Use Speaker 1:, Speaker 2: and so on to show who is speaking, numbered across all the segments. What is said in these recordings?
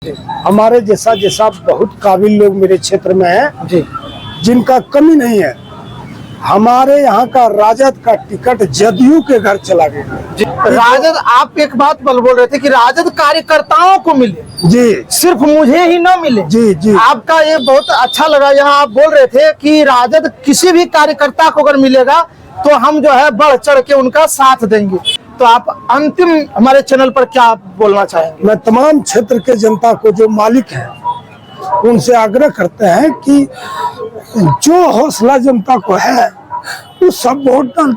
Speaker 1: हमारे जैसा बहुत काबिल लोग मेरे क्षेत्र में हैं
Speaker 2: जी,
Speaker 1: जिनका कमी नहीं है। हमारे यहाँ का राजद का टिकट जदयू के घर चला गया
Speaker 2: जी। राजद, आप एक बात बोल रहे थे कि राजद कार्यकर्ताओं को मिले,
Speaker 1: जी,
Speaker 2: सिर्फ मुझे ही न मिले।
Speaker 1: जी, जी।
Speaker 2: आपका ये बहुत अच्छा लगा। यहाँ आप बोल रहे थे कि राजद किसी भी कार्यकर्ता को अगर मिलेगा तो हम जो है बढ़ चढ़ के उनका साथ देंगे। तो आप अंतिम हमारे चैनल पर क्या बोलना चाहेंगे?
Speaker 1: मैं तमाम क्षेत्र के जनता को जो मालिक हैं उनसे आग्रह करते हैं कि जो हौसला जनता को है वो सब वोट डाल।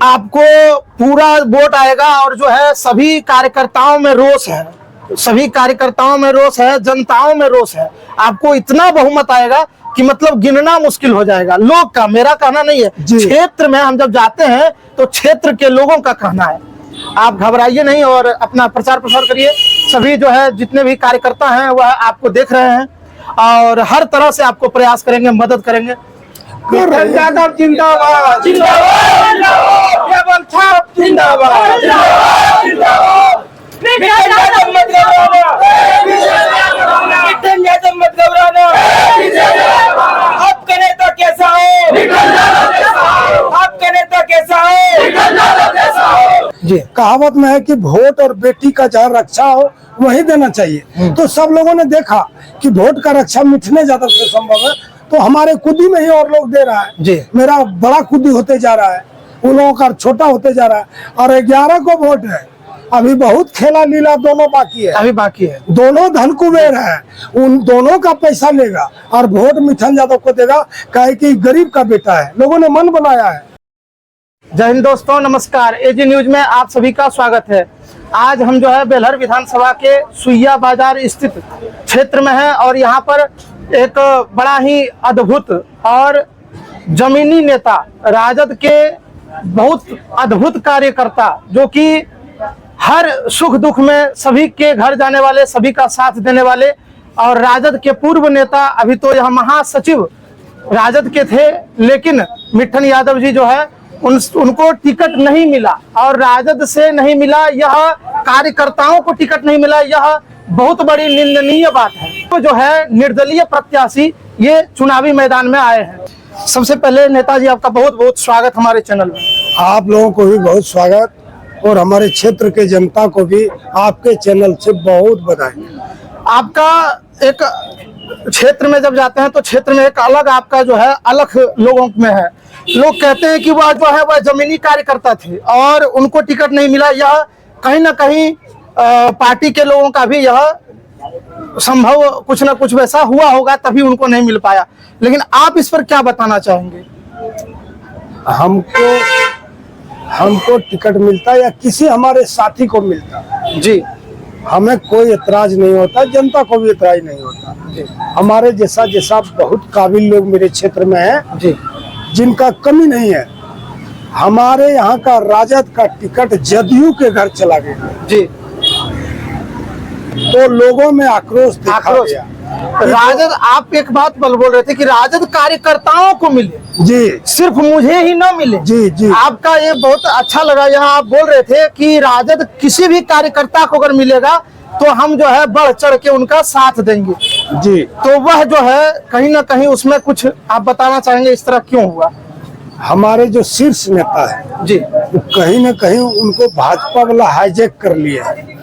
Speaker 2: आपको पूरा वोट आएगा और जो है सभी कार्यकर्ताओं में रोष है, सभी कार्यकर्ताओं में रोष है, जनताओं में रोष है। आपको इतना बहुमत आएगा कि मतलब गिनना मुश्किल हो जाएगा। लोग का, मेरा कहना नहीं है, क्षेत्र में हम जब जाते हैं तो क्षेत्र के लोगों का कहना है। आप घबराइए नहीं और अपना प्रचार प्रसार करिए। सभी जो है जितने भी कार्यकर्ता हैं वह आपको देख रहे हैं और हर तरह से आपको प्रयास करेंगे, मदद करेंगे।
Speaker 1: यादव जिंदाबाद,
Speaker 2: केवल छाप जिंदाबाद,
Speaker 3: आप करें तो कैसा हो, आप करें तो कैसा हो।
Speaker 1: जी, कहावत में है कि वोट और बेटी का जहाँ रक्षा हो वही देना चाहिए। तो सब लोगों ने देखा कि वोट का रक्षा मिठने ज्यादा से संभव है, तो हमारे खुदी में ही और लोग दे रहा है।
Speaker 2: जी,
Speaker 1: मेरा बड़ा खुदी होते जा रहा है, उन लोगों का छोटा होते जा रहा है और 11 को वोट है। अभी बहुत खेला लीला दोनों बाकी है,
Speaker 2: अभी बाकी है।
Speaker 1: दोनों धन कुबेर है, उन दोनों का पैसा लेगा और वोट मिठन यादव को देगा, काहे कि गरीब का बेटा है, लोगों ने मन बनाया है।
Speaker 2: जय हिंद दोस्तों, नमस्कार। एजी न्यूज में आप सभी का स्वागत है। आज हम जो है बेलहर विधानसभा के सुइया बाजार स्थित क्षेत्र में हैं और यहाँ पर एक बड़ा ही अद्भुत और जमीनी नेता, राजद के बहुत अद्भुत कार्यकर्ता, जो कि हर सुख दुख में सभी के घर जाने वाले, सभी का साथ देने वाले और राजद के पूर्व नेता, अभी तो यह महासचिव राजद के थे, लेकिन मिठन यादव जी जो है उनको टिकट नहीं मिला और राजद से नहीं मिला, यह कार्यकर्ताओं को टिकट नहीं मिला, यह बहुत बड़ी निंदनीय बात है। तो जो है निर्दलीय प्रत्याशी ये चुनावी मैदान में आए हैं। सबसे पहले नेताजी आपका बहुत बहुत स्वागत हमारे चैनल में।
Speaker 1: आप लोगों को भी बहुत स्वागत और हमारे क्षेत्र के जनता को भी आपके चैनल से बहुत बधाई।
Speaker 2: आपका एक क्षेत्र में जब जाते हैं तो क्षेत्र में एक अलग आपका जो है अलग लोगों में है। लोग कहते हैं कि वह जो है वह जमीनी कार्यकर्ता थे और उनको टिकट नहीं मिला। यह कहीं ना कहीं पार्टी के लोगों का भी यह संभव कुछ ना कुछ वैसा हुआ होगा, तभी उनको नहीं मिल पाया। लेकिन आप इस पर क्या बताना चाहेंगे?
Speaker 1: हमको टिकट मिलता या किसी हमारे साथी को मिलता
Speaker 2: जी,
Speaker 1: हमें कोई एतराज नहीं होता, जनता को भी एतराज नहीं होता जी। हमारे जैसा बहुत काबिल लोग मेरे क्षेत्र में हैं
Speaker 2: जी,
Speaker 1: जिनका कमी नहीं है। हमारे यहाँ का राजद का टिकट जदयू के घर चला गया
Speaker 2: जी।
Speaker 1: तो लोगों में आक्रोश देखा गया।
Speaker 2: राजद, आप एक बात बोल रहे थे कि राजद कार्यकर्ताओं को मिले,
Speaker 1: जी,
Speaker 2: सिर्फ मुझे ही न मिले।
Speaker 1: जी, जी।
Speaker 2: आपका ये बहुत अच्छा लगा। यहाँ आप बोल रहे थे कि राजद किसी भी कार्यकर्ता को अगर मिलेगा तो हम जो है बढ़ चढ़ के उनका साथ देंगे।
Speaker 1: जी,
Speaker 2: तो वह जो है कहीं ना कहीं उसमें कुछ आप बताना चाहेंगे, इस तरह क्यों हुआ?
Speaker 1: हमारे जो शीर्ष नेता है
Speaker 2: जी,
Speaker 1: वो कहीं न कहीं उनको भाजपा वाला हाईजैक कर लिया है।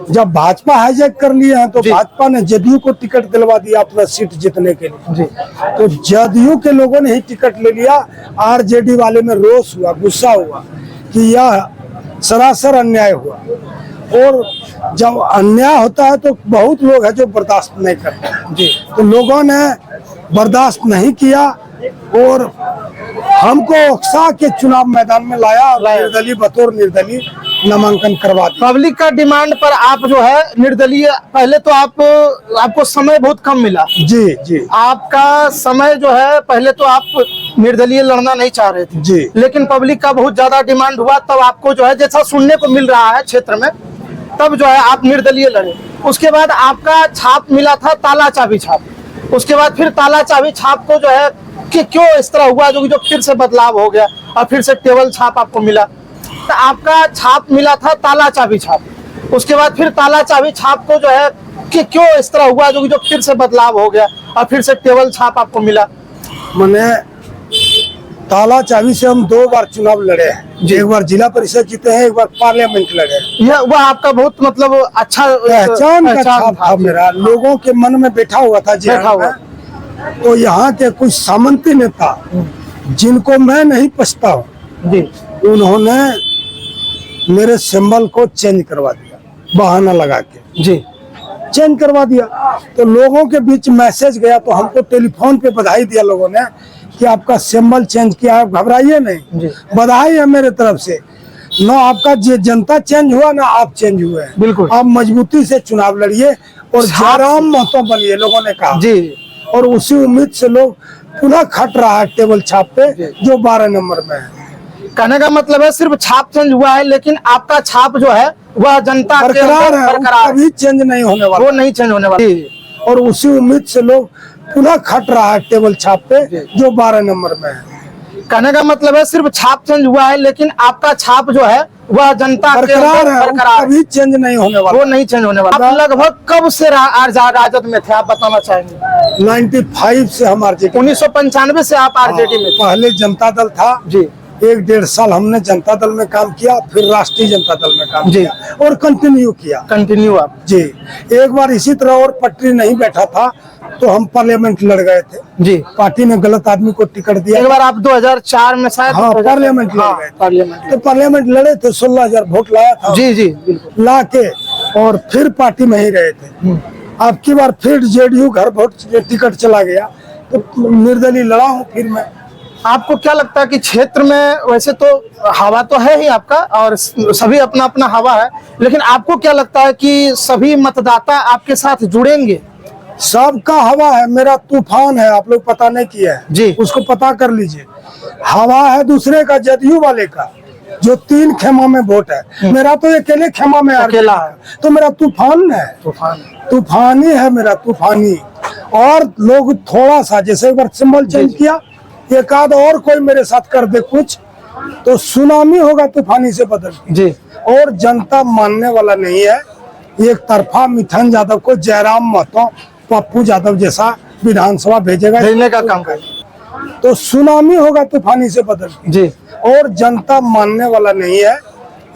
Speaker 1: जब भाजपा हाईजैक कर लिए हैं तो भाजपा ने जदयू को टिकट दिलवा दिया अपना सीट जीतने के लिए
Speaker 2: जी।
Speaker 1: तो जदयू के लोगों ने ही टिकट ले लिया। आरजेडी वाले में रोष हुआ, गुस्सा हुआ कि यह सरासर अन्याय हुआ। और जब अन्याय होता है तो बहुत लोग हैं जो बर्दाश्त नहीं करते जी। तो लोगों ने बर्दाश्त नहीं किया और हमको उकसा के चुनाव मैदान में लाया और निर्दलीय बतौर निर्दलीय नामांकन करवा दिया।
Speaker 2: पब्लिक का डिमांड पर आप जो है निर्दलीय, पहले तो आपको समय बहुत कम मिला।
Speaker 1: जी, जी।
Speaker 2: आपका समय जो है, पहले तो आप निर्दलीय लड़ना नहीं चाह रहे थे
Speaker 1: जी,
Speaker 2: लेकिन पब्लिक का बहुत ज्यादा डिमांड हुआ, तब आपको जो है जैसा सुनने को मिल रहा है क्षेत्र में, तब जो है आप निर्दलीय लड़े। उसके बाद आपका छाप मिला था ताला चाबी छाप। उसके बाद फिर ताला चाबी छाप को जो है कि क्यों इस तरह हुआ, जो फिर से बदलाव हो गया और फिर से टेबल छाप आपको मिला। तो आपका छाप मिला था ताला चाबी छाप, उसके बाद फिर ताला चाबी छाप को जो है कि क्यों इस तरह हुआ जो फिर से बदलाव हो गया और फिर से टेबल छाप आपको मिला?
Speaker 1: मैंने ताला चाबी से हम 2 बार चुनाव लड़े हैं, एक बार जिला परिषद जीते हैं, एक बार पार्लियामेंट लड़े हैं।
Speaker 2: यह वह आपका बहुत मतलब अच्छा
Speaker 1: पहचान का छाप था मेरा, लोगों के मन में बैठा हुआ था
Speaker 2: बैठा हुआ।
Speaker 1: तो यहाँ के कुछ सामंती नेता जिनको मैं नहीं पछता हूँ,
Speaker 2: जी
Speaker 1: उन्होंने मेरे सिंबल को चेंज करवा दिया, बहाना लगा के
Speaker 2: जी
Speaker 1: चेंज करवा दिया। तो लोगों के बीच मैसेज गया, तो हमको टेलीफोन पे बधाई दिया लोगों ने कि आपका सिंबल चेंज किया है, घबराइए
Speaker 2: जी।
Speaker 1: नहीं, बधाई है मेरे तरफ से। ना आपका जनता चेंज हुआ ना आप चेंज हुए हैं।
Speaker 2: बिल्कुल।
Speaker 1: आप मजबूती से चुनाव लड़िए और जयराम महतो बनिए, लोगों ने कहा
Speaker 2: जी।
Speaker 1: और उसी उम्मीद से लोग पुनः खट रहा है टेबल छाप पे जो 12 नंबर में है।
Speaker 2: कहने का मतलब है सिर्फ छाप चेंज हुआ है, लेकिन आपका छाप जो है वह जनता के
Speaker 1: बरकरार है,
Speaker 2: बरकरार
Speaker 1: कभी चेंज नहीं होने वाला,
Speaker 2: वो नहीं चेंज होने वाला।
Speaker 1: और उसी उम्मीद से लोग पुनः खट रहा है टेबल छाप पे जो 12 नंबर में है।
Speaker 2: कहने का मतलब है सिर्फ छाप चेंज हुआ है, लेकिन आपका छाप जो है वह जनता के
Speaker 1: बरकरार है,
Speaker 2: बरकरार
Speaker 1: कभी चेंज नहीं होने
Speaker 2: वो
Speaker 1: वाला।
Speaker 2: नहीं चेंज होने वाला। आप लगभग कब से राजद में थे, आप बताना चाहेंगे?
Speaker 1: 95 से हम आरजेडी
Speaker 2: 1995 से आप आरजेडी में थे।
Speaker 1: पहले जनता दल था
Speaker 2: जी
Speaker 1: 1-1.5 साल हमने जनता दल में काम किया, फिर राष्ट्रीय जनता दल में काम
Speaker 2: जी।
Speaker 1: किया और कंटिन्यू किया
Speaker 2: कंटिन्यू आप।
Speaker 1: जी। एक बार इसी तरह और पटरी नहीं बैठा था तो हम पार्लियामेंट लड़ गए थे,
Speaker 2: जी
Speaker 1: पार्टी ने गलत आदमी को टिकट दिया।
Speaker 2: एक बार आप 2004 में शायद
Speaker 1: हाँ पार्लियामेंट लड़ गए थे।
Speaker 2: पार्लियामेंट
Speaker 1: तो पार्लियामेंट लड़े थे, 16,000 वोट लाया था
Speaker 2: जी जी बिल्कुल।
Speaker 1: ला के, और फिर पार्टी में ही रहे थे। अब की बार फिर जेडीयू घर वोट टिकट चला गया तो निर्दलीय लड़ा हूँ फिर मैं।
Speaker 2: आपको क्या लगता है कि क्षेत्र में वैसे तो हवा तो है ही आपका और सभी अपना अपना हवा है, लेकिन आपको क्या लगता है कि सभी मतदाता आपके साथ जुड़ेंगे?
Speaker 1: सबका हवा है, मेरा तूफान है, आप लोग पता नहीं किया है
Speaker 2: जी।
Speaker 1: उसको पता कर लीजिए। हवा है दूसरे का, जदयू वाले का, जो 3 खेमा में वोट है, मेरा तो अकेले खेमा में
Speaker 2: अकेला है।
Speaker 1: तो मेरा तूफान है, तूफानी है मेरा, तूफानी। और लोग थोड़ा सा जैसे एक बार सिंबल चेंज किया, एक आध और कोई मेरे साथ कर दे कुछ तो सुनामी होगा तूफानी से बदल के।
Speaker 2: जी।
Speaker 1: और जनता मानने वाला नहीं है, एक तरफा मिथुन यादव को जयराम महतो पप्पू यादव जैसा विधानसभा
Speaker 2: भेजने का काम कर
Speaker 1: तो सुनामी होगा तूफानी से बदल के।
Speaker 2: जी।
Speaker 1: और जनता मानने वाला नहीं है,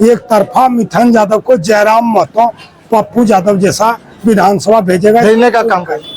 Speaker 1: एक तरफा मिथुन यादव को जयराम महतो पप्पू यादव जैसा विधानसभा भेजने
Speaker 2: का काम कर।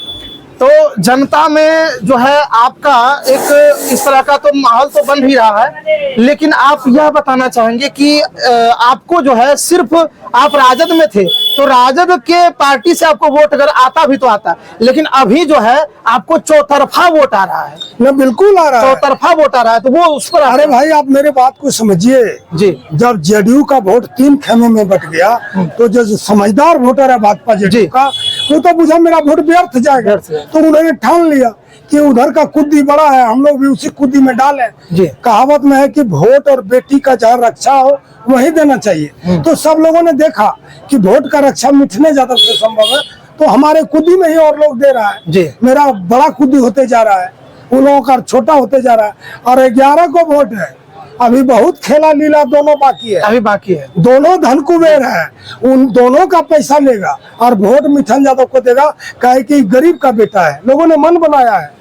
Speaker 2: तो जनता में जो है आपका एक इस तरह का तो माहौल तो बन ही रहा है, लेकिन आप यह बताना चाहेंगे कि आपको जो है सिर्फ आप राजद में थे तो राजद के पार्टी से आपको वोट अगर आता भी तो आता, लेकिन अभी जो है आपको चौतरफा वोट आ रहा है।
Speaker 1: न बिल्कुल आ रहा है,
Speaker 2: चौतरफा वोट आ रहा है तो वो उस पर।
Speaker 1: अरे भाई आप मेरे बात को समझिए
Speaker 2: जी।
Speaker 1: जब जेडीयू का वोट 3 खेमे में बट गया तो जो समझदार वोटर है भाजपा जेडीयू का, वो तो बुझा मेरा वोट व्यर्थ जाएगा, तो उन्होंने ठान लिया कि उधर का कुद्दी बड़ा है, हम लोग भी उसी कुद्दी में डालें। कहावत में है कि वोट और बेटी का जहाँ रक्षा हो वही देना चाहिए। तो सब लोगों ने देखा कि वोट का रक्षा मिथुन यादव से संभव है, तो हमारे कुद्दी में ही और लोग दे रहा है। मेरा बड़ा कुद्दी होते जा रहा है, उन लोगों का छोटा होते जा रहा है, और 11 को वोट है। अभी बहुत खेला लीला दोनों बाकी है,
Speaker 2: अभी बाकी है।
Speaker 1: दोनों धन कुबेर है, उन दोनों का पैसा लेगा और वोट मिथुन यादव को देगा, काहे कि गरीब का बेटा है, लोगों ने मन बनाया है।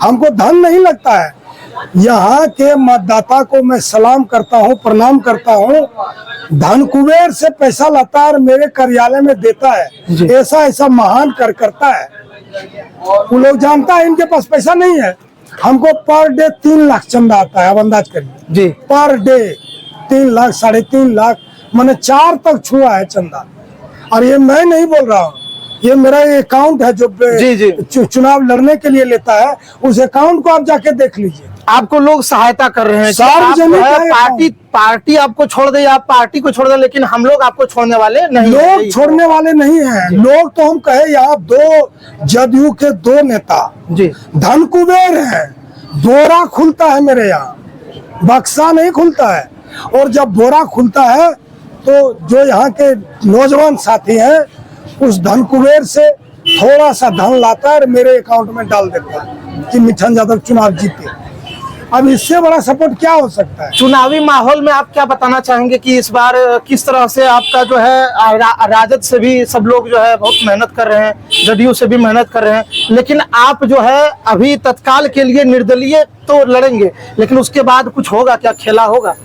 Speaker 1: हमको धन नहीं लगता है, यहाँ के मतदाता को मैं सलाम करता हूँ, प्रणाम करता हूँ। धन कुबेर से पैसा लाता है और मेरे कार्यालय में देता है, ऐसा ऐसा महान कर करता है। वो लोग जानता है इनके पास पैसा नहीं है। हमको पर डे 3 लाख चंदा आता है, अब अंदाज करिए
Speaker 2: जी। पर
Speaker 1: डे 3 लाख 3.5 लाख, मैंने 4 तक छुआ है चंदा। और ये मैं नहीं बोल रहा हूँ, ये मेरा अकाउंट है जो चुनाव लड़ने के लिए लेता है, उस अकाउंट को आप जाके देख लीजिए।
Speaker 2: आपको लोग सहायता कर रहे हैं,
Speaker 1: सार्वजनिक
Speaker 2: पार्टी आपको छोड़ दे, आप पार्टी को छोड़ दे, लेकिन हम लोग आपको छोड़ने वाले नहीं।
Speaker 1: लोग छोड़ने वाले नहीं हैं। लोग तो हम कहे यहाँ 2 जदयू के 2 नेता धन कुबेर है, बोरा खुलता है मेरे यहाँ, बक्सा नहीं खुलता है। और जब बोरा खुलता है तो जो यहाँ के नौजवान साथी हैं उस धन कुबेर से थोड़ा सा धन लाता है और मेरे अकाउंट में डाल देता है कि मिथुन यादव चुनाव जीते। अब इससे बड़ा सपोर्ट क्या हो सकता है?
Speaker 2: चुनावी माहौल में आप क्या बताना चाहेंगे कि इस बार किस तरह से आपका जो है राजद से भी सब लोग जो है बहुत मेहनत कर रहे हैं, जदयू से भी मेहनत कर रहे हैं, लेकिन आप जो है अभी तत्काल के लिए निर्दलीय तो लड़ेंगे, लेकिन उसके बाद कुछ होगा क्या, खेला होगा?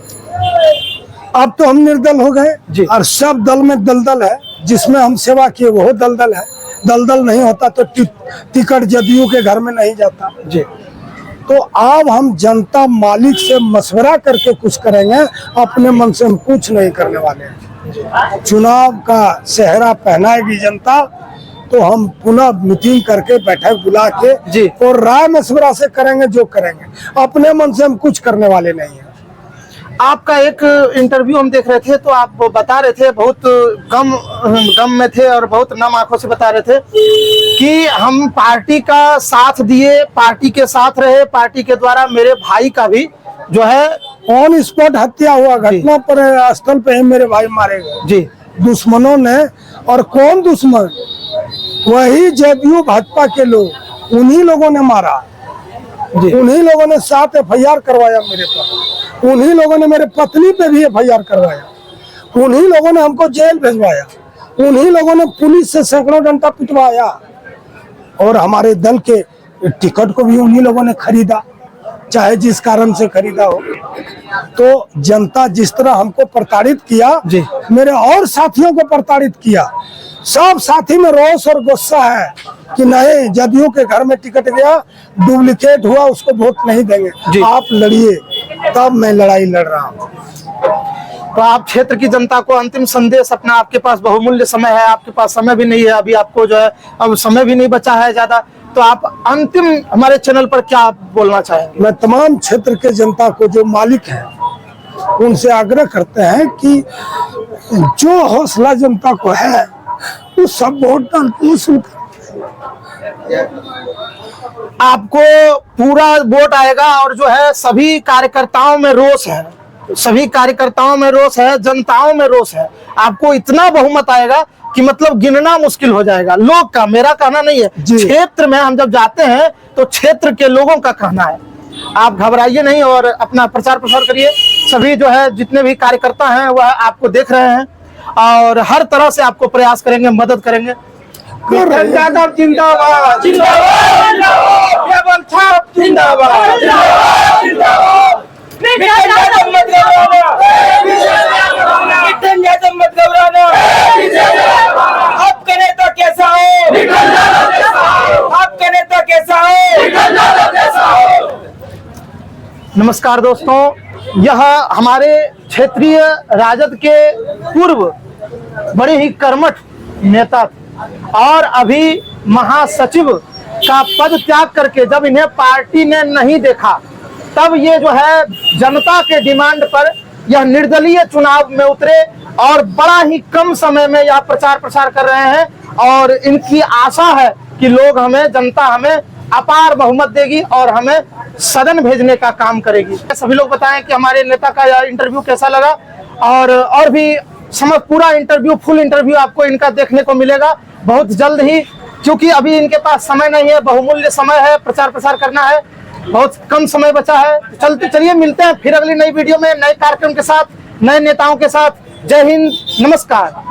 Speaker 1: अब तो हम निर्दल हो गए
Speaker 2: जी।
Speaker 1: और सब दल में दलदल है, जिसमें हम सेवा किए वो दलदल है। दलदल नहीं होता तो टिकट जदयू के घर में नहीं जाता
Speaker 2: जी।
Speaker 1: तो अब हम जनता मालिक से मशवरा करके कुछ करेंगे, अपने मन से हम कुछ नहीं करने वाले हैं। चुनाव का सेहरा पहनाएगी जनता तो हम पुनः मीटिंग करके बैठक बुला के
Speaker 2: जी।
Speaker 1: और राय मशवरा से करेंगे जो करेंगे, अपने मन से हम कुछ करने वाले नहीं हैं।
Speaker 2: आपका एक इंटरव्यू हम देख रहे थे तो आप बता रहे थे, बहुत गम में थे और बहुत नम आंखों से बता रहे थे कि हम पार्टी का साथ दिए, पार्टी के साथ रहे, पार्टी के द्वारा मेरे भाई का भी जो है
Speaker 1: ऑन स्पॉट हत्या हुआ, घटना पर स्थल पे ही मेरे भाई मारे गए
Speaker 2: जी।
Speaker 1: दुश्मनों ने। और कौन दुश्मन? वही जदयू भाजपा के लोग, उन्हीं लोगों ने मारा
Speaker 2: जी।
Speaker 1: उन्हीं लोगों ने 7 FIR करवाया मेरे पर, उन्हीं लोगों ने मेरे पत्नी पे भी FIR करवाया, उन्हीं लोगों ने हमको जेल भिजवाया, उन्हीं लोगों ने पुलिस से सैकड़ों डंडा पिटवाया और हमारे दल के टिकट को भी उन्हीं लोगों ने खरीदा, चाहे जिस कारण से खरीदा हो। तो जनता जिस तरह हमको प्रताड़ित किया
Speaker 2: जी।
Speaker 1: मेरे और साथियों को प्रताड़ित किया। सब साथी में रोष और गुस्सा है कि नहीं, जदयू के घर में टिकट गया, डुप्लीकेट हुआ, उसको वोट नहीं देंगे। आप लड़िए, तब मैं लड़ाई लड़ रहा हूँ।
Speaker 2: तो आप क्षेत्र की जनता को अंतिम संदेश अपना, आपके पास बहुमूल्य समय है, आपके पास समय भी नहीं है अभी, आपको जो है अब समय भी नहीं बचा है ज्यादा, तो आप अंतिम हमारे चैनल पर क्या बोलना चाहेंगे?
Speaker 1: मैं तमाम क्षेत्र के जनता को, जो मालिक हैं, उनसे आग्रह करते हैं कि जो हौसला जनता को है वो सब वोट डाल।
Speaker 2: आपको पूरा वोट आएगा और जो है सभी कार्यकर्ताओं में रोष है, सभी कार्यकर्ताओं में रोष है, जनताओं में रोष है। आपको इतना बहुमत आएगा कि मतलब गिनना मुश्किल हो जाएगा। लोग का, मेरा कहना नहीं है, क्षेत्र में हम जब जाते हैं तो क्षेत्र के लोगों का कहना है। आप घबराइए नहीं और अपना प्रचार प्रसार करिए। सभी जो है जितने भी कार्यकर्ता हैं वह आपको देख रहे हैं और हर तरह से आपको प्रयास करेंगे, मदद करेंगे।
Speaker 1: यादव जिंदाबाद,
Speaker 3: जिंदाबाद, मत घबराना, आप करें तो कैसा हो, आप करें तो कैसा हो।
Speaker 2: नमस्कार दोस्तों, यह हमारे क्षेत्रीय राजद के पूर्व बड़े ही कर्मठ नेता और अभी महासचिव का पद त्याग करके जब इन्हें पार्टी ने नहीं देखा, तब ये जो है जनता के डिमांड पर यह निर्दलीय चुनाव में उतरे और बड़ा ही कम समय में यह प्रचार प्रसार कर रहे हैं और इनकी आशा है कि लोग हमें, जनता हमें अपार बहुमत देगी और हमें सदन भेजने का काम करेगी। सभी लोग बताएं कि हमारे नेता का यह इंटरव्यू कैसा लगा और भी पूरा इंटरव्यू, फुल इंटरव्यू आपको इनका देखने को मिलेगा बहुत जल्द ही, क्योंकि अभी इनके पास समय नहीं है, बहुमूल्य समय है, प्रचार प्रसार करना है, बहुत कम समय बचा है। चलिए मिलते हैं फिर अगली नई वीडियो में, नए कार्यक्रम के साथ, नए नेताओं के साथ। जय हिंद, नमस्कार।